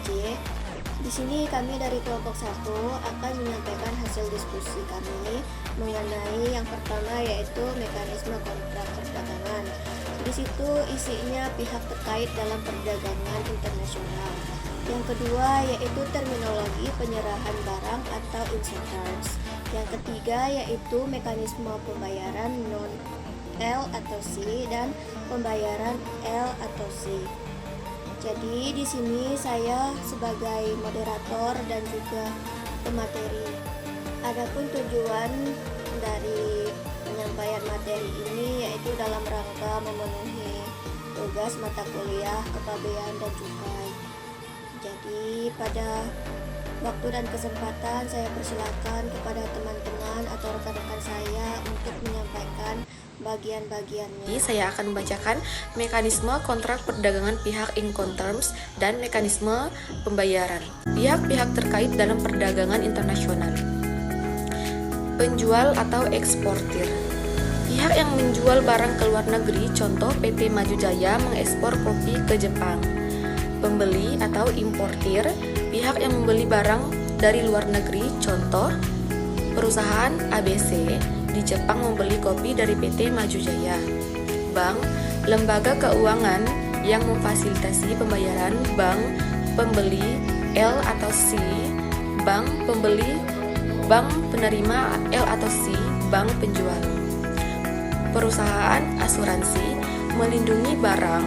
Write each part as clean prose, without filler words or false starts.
C. Di sini kami dari kelompok 1 akan menyampaikan hasil diskusi kami mengenai yang pertama yaitu mekanisme kontrak perdagangan. Di situ isinya pihak terkait dalam perdagangan internasional. Yang kedua yaitu terminologi penyerahan barang atau inset terms. Yang ketiga yaitu mekanisme pembayaran non L atau C dan pembayaran L atau C. Jadi di sini saya sebagai moderator dan juga pemateri. Adapun tujuan dari penyampaian materi ini yaitu dalam rangka memenuhi tugas mata kuliah kepabean dan cukai. Jadi pada waktu dan kesempatan saya persilakan kepada teman-teman atau rekan-rekan saya untuk menyampaikan bagian-bagiannya. Saya akan membacakan mekanisme kontrak perdagangan pihak Incoterms dan mekanisme pembayaran pihak-pihak terkait dalam perdagangan internasional. Penjual atau eksportir. Pihak yang menjual barang ke luar negeri, contoh PT Maju Jaya mengekspor kopi ke Jepang. Pembeli atau importir, pihak yang membeli barang dari luar negeri, contoh perusahaan ABC di Jepang membeli kopi dari PT Maju Jaya. Bank, lembaga keuangan yang memfasilitasi pembayaran bank pembeli L atau C, bank pembeli, bank penerima L atau C, bank penjual. Perusahaan asuransi melindungi barang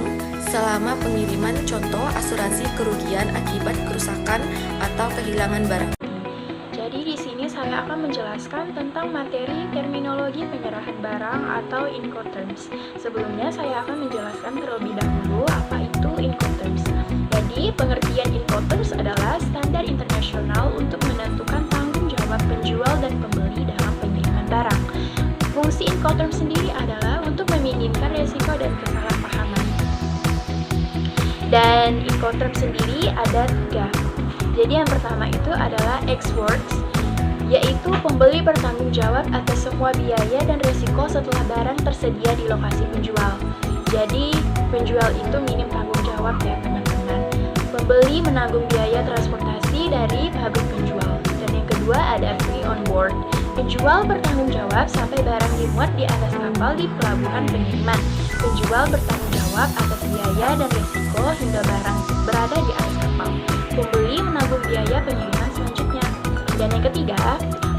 selama pengiriman, contoh asuransi kerugian akibat kerusakan atau kehilangan barang. Jadi di sini saya akan menjelaskan tentang materi terminologi penyerahan barang atau Incoterms. Sebelumnya saya akan menjelaskan terlebih dahulu apa itu Incoterms. Jadi pengertian Incoterms adalah standar internasional untuk menentukan tanggung jawab penjual dan pembeli dalam pengiriman barang. Fungsi Incoterms sendiri adalah untuk meminimkan resiko dan kesalahpahaman. Dan Incoterms sendiri ada 3. Jadi yang pertama itu adalah ex-works, yaitu pembeli bertanggung jawab atas semua biaya dan risiko setelah barang tersedia di lokasi penjual. Jadi penjual itu minim tanggung jawab ya teman-teman. Pembeli menanggung biaya transportasi dari pabrik penjual. Dan yang kedua ada free on board. Penjual bertanggung jawab sampai barang dimuat di atas kapal di pelabuhan pengiriman. Penjual bertanggung jawab atas biaya dan risiko hingga barang berada di atas kapal. Pembeli menanggung biaya pengiriman selanjutnya. Dan yang ketiga,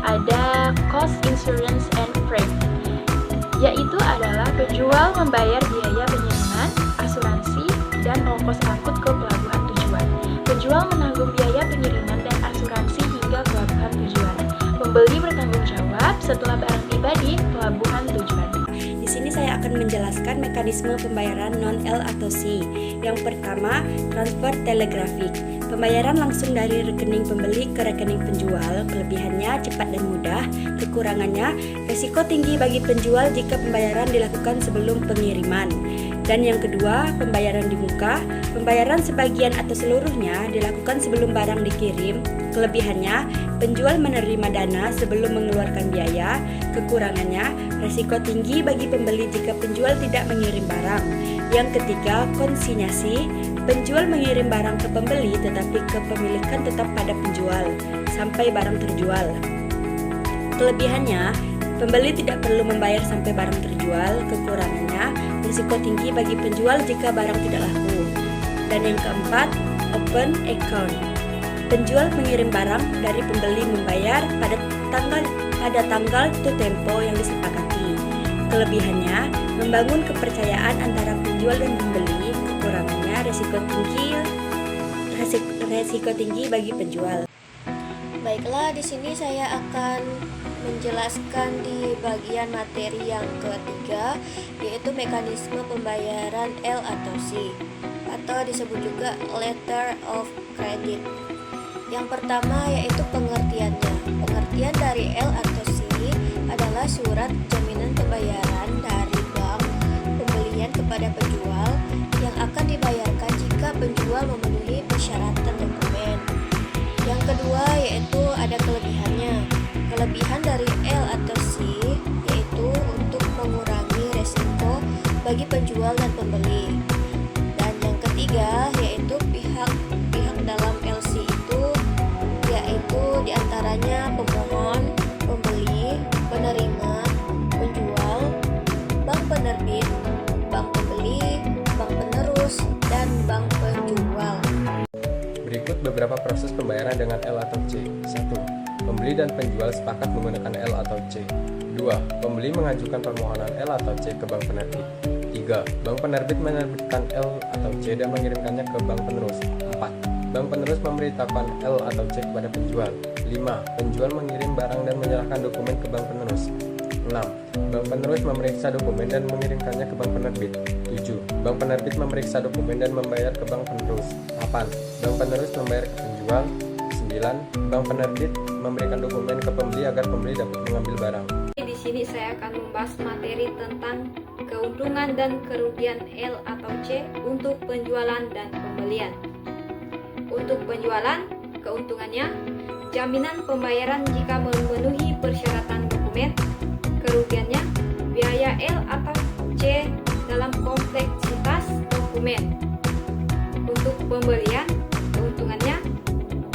ada cost insurance and freight, yaitu adalah penjual membayar biaya pengiriman, asuransi, dan ongkos angkut ke pelabuhan tujuan. Penjual menanggung biaya pengiriman dan asuransi hingga pelabuhan tujuan. Pembeli bertanggung jawab setelah barang tiba di pelabuhan tujuan. Di sini saya akan menjelaskan mekanisme pembayaran non-L atau C. Yang pertama, transfer telegrafik. Pembayaran langsung dari rekening pembeli ke rekening penjual. Kelebihannya cepat dan mudah, kekurangannya risiko tinggi bagi penjual jika pembayaran dilakukan sebelum pengiriman. Dan yang kedua, pembayaran di muka. Pembayaran sebagian atau seluruhnya dilakukan sebelum barang dikirim. Kelebihannya, penjual menerima dana sebelum mengeluarkan biaya. Kekurangannya, risiko tinggi bagi pembeli jika penjual tidak mengirim barang. Yang ketiga, konsinyasi. Penjual mengirim barang ke pembeli tetapi kepemilikan tetap pada penjual sampai barang terjual. Kelebihannya, pembeli tidak perlu membayar sampai barang terjual. Kekurangannya, risiko tinggi bagi penjual jika barang tidak laku. Dan yang keempat, open account. Penjual mengirim barang dari pembeli membayar pada tanggal to tempo yang disepakati. Kelebihannya, membangun kepercayaan antara penjual dan pembeli. Kekurangannya, resiko tinggi bagi penjual. Baiklah, di sini saya akan menjelaskan di bagian materi yang ketiga, yaitu mekanisme pembayaran L atau C, atau disebut juga letter of credit. Yang pertama yaitu pengertiannya. Pengertian dari L atau C adalah surat jaminan pembayaran dari bank pembelian kepada penjual yang akan dibayarkan jika penjual memenuhi persyaratan dokumen. Yang kedua yaitu ada kelebihannya. Kelebihan dari L atau C yaitu untuk mengurangi resiko bagi penjual dan pembeli. Dan yang ketiga yaitu pihak dalam L Beberapa proses pembayaran dengan L atau C. 1. Pembeli dan penjual sepakat menggunakan L atau C. 2. Pembeli mengajukan permohonan L atau C ke bank penerbit. 3. Bank penerbit menerbitkan L atau C dan mengirimkannya ke bank penerus. 4. Bank penerus memberitahukan L atau C kepada penjual. 5. Penjual mengirim barang dan menyerahkan dokumen ke bank penerus. 6. Bank penerus memeriksa dokumen dan mengirimkannya ke bank penerbit. 7. Bank penerbit memeriksa dokumen dan membayar ke bank penerus. 8. Bank penerus membayar ke penjual. 9. Bank penerbit memberikan dokumen ke pembeli agar pembeli dapat mengambil barang. Di sini saya akan membahas materi tentang keuntungan dan kerugian L atau C untuk penjualan dan pembelian. Untuk penjualan, keuntungannya, jaminan pembayaran jika memenuhi persyaratan dokumen. Kerugiannya, biaya L atau C dalam kompleksitas dokumen. Untuk pembelian, keuntungannya,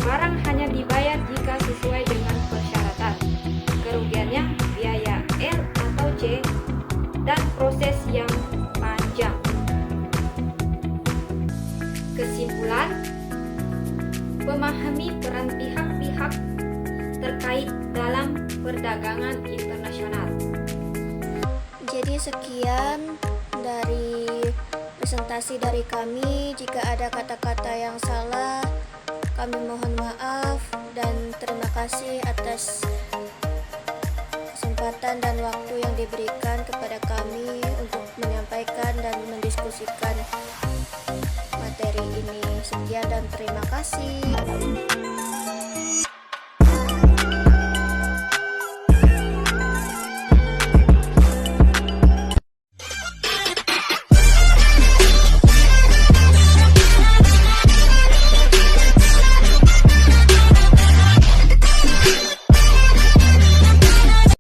barang hanya dibayar jika sesuai dengan persyaratan. Kerugiannya, biaya L atau C dan proses yang panjang. Kesimpulan, memahami peran pihak-pihak terkait dalam perdagangan internasional. Jadi sekian dari presentasi dari kami. Jika ada kata-kata yang salah, kami mohon maaf dan terima kasih atas kesempatan dan waktu yang diberikan kepada kami untuk menyampaikan dan mendiskusikan materi ini. Sekian dan terima kasih.